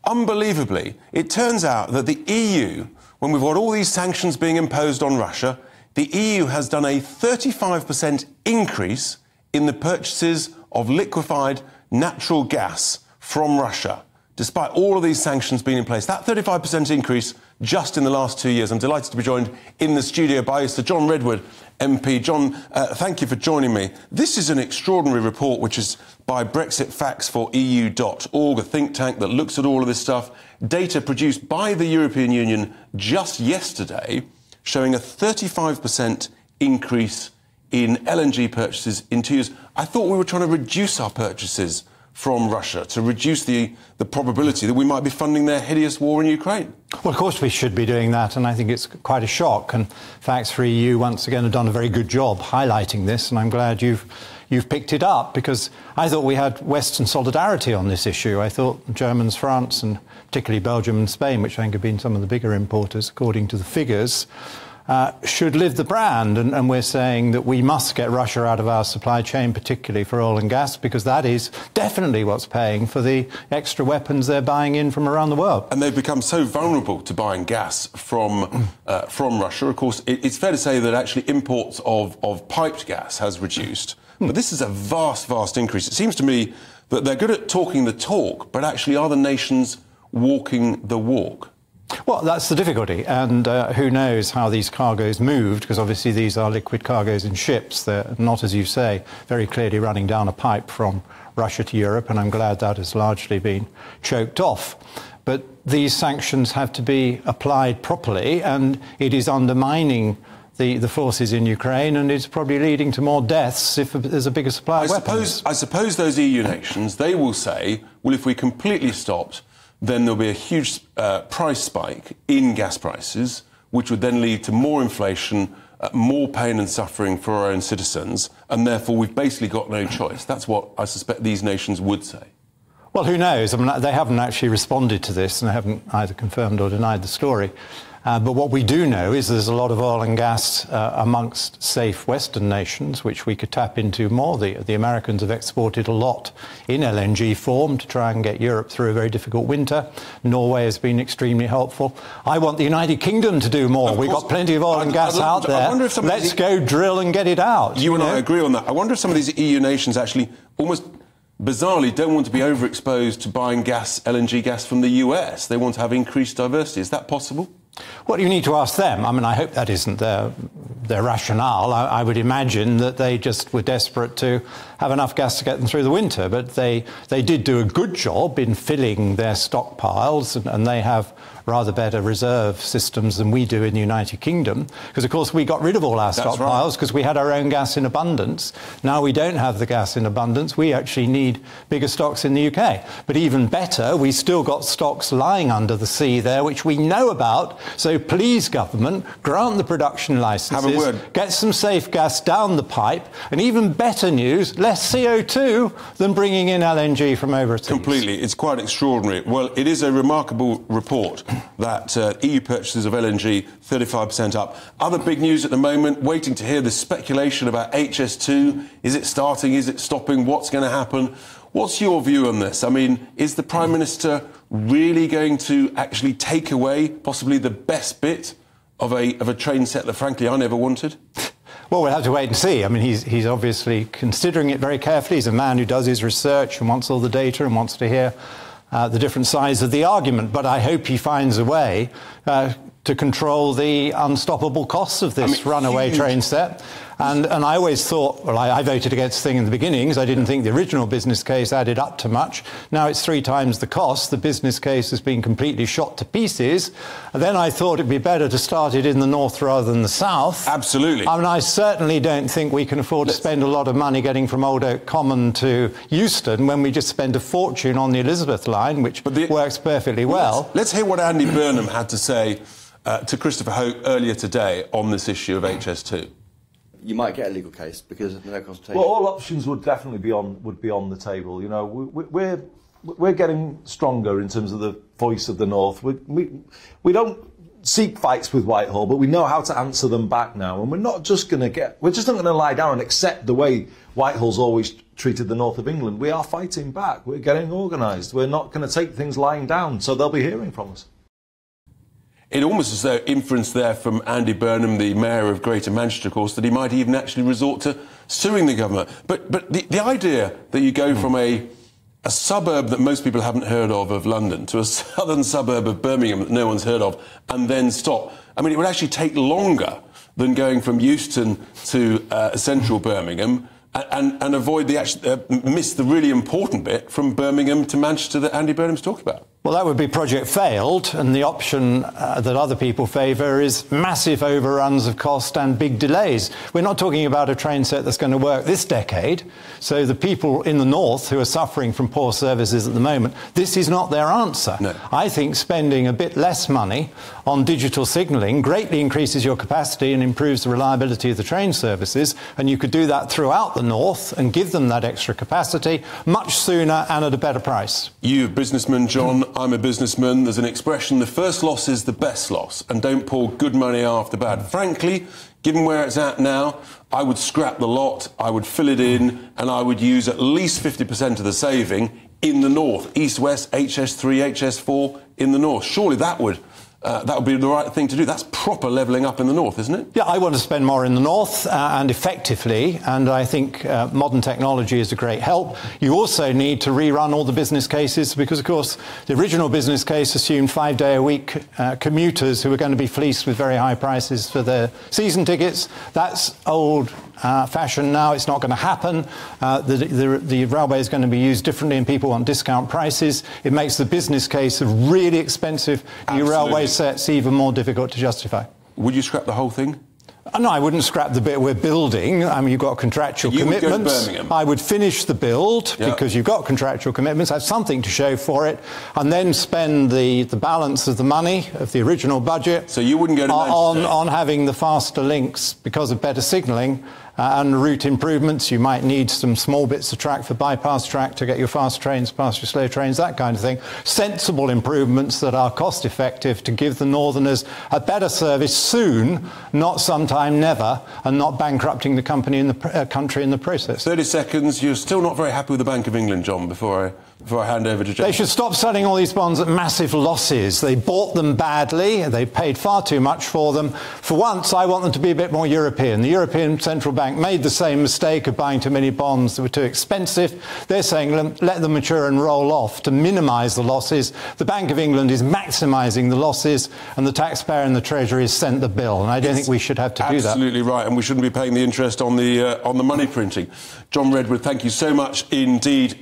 unbelievably, it turns out that the EU, when we've got all these sanctions being imposed on Russia, the EU has done a 35% increase in the purchases of liquefied natural gas from Russia, despite all of these sanctions being in place. That 35% increase just in the last 2 years. I'm delighted to be joined in the studio by Sir John Redwood, MP. John, thank you for joining me. This is an extraordinary report which is by Brexit Facts for EU.org, a think tank that looks at all of this stuff. Data produced by the European Union just yesterday showing a 35% increase in LNG purchases in 2 years. I thought we were trying to reduce our purchases from Russia to reduce the probability that we might be funding their hideous war in Ukraine. Well, of course we should be doing that, and I think it's quite a shock. And Facts for EU once again have done a very good job highlighting this, and I'm glad you've picked it up, because I thought we had Western solidarity on this issue. I thought Germans, France, and particularly Belgium and Spain, which I think have been some of the bigger importers, according to the figures, should live the brand, and we're saying that we must get Russia out of our supply chain, particularly for oil and gas, because that is definitely what's paying for the extra weapons they're buying in from around the world. And they've become so vulnerable to buying gas from Russia. Of course, it's fair to say that actually imports of piped gas has reduced. But this is a vast, vast increase. It seems to me that they're good at talking the talk, but actually are the nations walking the walk? Well, that's the difficulty, and who knows how these cargoes moved, because obviously these are liquid cargoes in ships. They're not, as you say, very clearly running down a pipe from Russia to Europe, and I'm glad that has largely been choked off. But these sanctions have to be applied properly, and it is undermining the forces in Ukraine, and it's probably leading to more deaths if there's a bigger supply of weapons. I suppose those EU nations, they will say, well, if we completely stopped, then there'll be a huge price spike in gas prices, which would then lead to more inflation, more pain and suffering for our own citizens, and therefore we've basically got no choice. That's what I suspect these nations would say. Well, who knows? I mean, they haven't actually responded to this, and they haven't either confirmed or denied the story. But what we do know is there's a lot of oil and gas amongst safe Western nations, which we could tap into more. The Americans have exported a lot in LNG form to try and get Europe through a very difficult winter. Norway has been extremely helpful. I want the United Kingdom to do more. We've got plenty of oil and gas out there. Let's go drill and get it out. You and I agree on that. I wonder if some of these EU nations actually almost bizarrely don't want to be overexposed to buying gas, LNG gas from the US. They want to have increased diversity. Is that possible? Well, you need to ask them. I mean, I hope that isn't their rationale. I would imagine that they just were desperate to have enough gas to get them through the winter. But they did do a good job in filling their stockpiles, and they have rather better reserve systems than we do in the United Kingdom. Because, of course, we got rid of all our stockpiles because we had our own gas in abundance. Now we don't have the gas in abundance. We actually need bigger stocks in the UK. But even better, we still got stocks lying under the sea there, which we know about. So please, government, grant the production licences, get some safe gas down the pipe, and even better news, less CO2 than bringing in LNG from overseas. Completely. It's quite extraordinary. Well, it is a remarkable report that EU purchases of LNG 35% up. Other big news at the moment, waiting to hear the speculation about HS2. Is it starting? Is it stopping? What's going to happen? What's your view on this? I mean, is the Prime Minister really going to actually take away possibly the best bit of a train set that, frankly, I never wanted? Well, we'll have to wait and see. I mean, he's obviously considering it very carefully. He's a man who does his research and wants all the data and wants to hear the different sides of the argument. But I hope he finds a way to control the unstoppable costs of this runaway train set. And I always thought, well, I voted against the thing in the beginning because I didn't think the original business case added up to much. Now it's 3 times the cost. The business case has been completely shot to pieces. And then I thought it'd be better to start it in the north rather than the south. Absolutely. I mean, I certainly don't think we can afford to spend a lot of money getting from Old Oak Common to Euston when we just spend a fortune on the Elizabeth line, which works perfectly well. Let's hear what Andy Burnham had to say to Christopher Hope earlier today on this issue of HS2. You might get a legal case because of no consultation. Well, all options would definitely be on the table. You know, we're getting stronger in terms of the voice of the North. We don't seek fights with Whitehall, but we know how to answer them back now, and we're just not going to lie down and accept the way Whitehall's always treated the north of England. We are fighting back. We're getting organised. We're not going to take things lying down, so they'll be hearing from us. It almost as though inference there from Andy Burnham, the mayor of Greater Manchester, of course, that he might even actually resort to suing the government. But the idea that you go from a suburb that most people haven't heard of London, to a southern suburb of Birmingham that no one's heard of, and then stop. I mean, it would actually take longer than going from Euston to central Birmingham, and avoid miss the really important bit from Birmingham to Manchester that Andy Burnham's talking about. Well, that would be project failed, and the option that other people favour is massive overruns of cost and big delays. We're not talking about a train set that's going to work this decade, so the people in the north who are suffering from poor services at the moment, this is not their answer. No. I think spending a bit less money on digital signalling greatly increases your capacity and improves the reliability of the train services, and you could do that throughout the north and give them that extra capacity much sooner and at a better price. You, a businessman, John, I'm a businessman. There's an expression, the first loss is the best loss, and don't pour good money after bad. Frankly, given where it's at now, I would scrap the lot, I would fill it in, and I would use at least 50% of the saving in the north, east-west, HS3, HS4 in the north. Surely that would be the right thing to do. That's proper levelling up in the north, isn't it? Yeah, I want to spend more in the north and effectively, and I think modern technology is a great help. You also need to rerun all the business cases because, of course, the original business case assumed 5-day-a-week commuters who were going to be fleeced with very high prices for their season tickets. That's old fashion now. It's not going to happen. The railway is going to be used differently and people want discount prices. It makes the business case of really expensive new railway sets even more difficult to justify. Would you scrap the whole thing? No, I wouldn't scrap the bit we're building. I mean, you've got contractual commitments. Would go to Birmingham. I would finish the build because you've got contractual commitments, have something to show for it, and then spend the balance of the money of the original budget. So you wouldn't go to Manchester? On having the faster links because of better signalling and route improvements. You might need some small bits of track for bypass track to get your fast trains past your slow trains, that kind of thing. Sensible improvements that are cost effective to give the northerners a better service soon, not sometime never, and not bankrupting the company in the country in the process. 30 seconds. You're still not very happy with the Bank of England, John, before I hand over to James. They should stop selling all these bonds at massive losses. They bought them badly. They paid far too much for them. For once, I want them to be a bit more European. The European Central Bank made the same mistake of buying too many bonds that were too expensive. They're saying let them mature and roll off to minimise the losses. The Bank of England is maximising the losses, and the taxpayer and the Treasury has sent the bill. And I don't think we should have to do that. Absolutely right, and we shouldn't be paying the interest on the money printing. John Redwood, thank you so much indeed.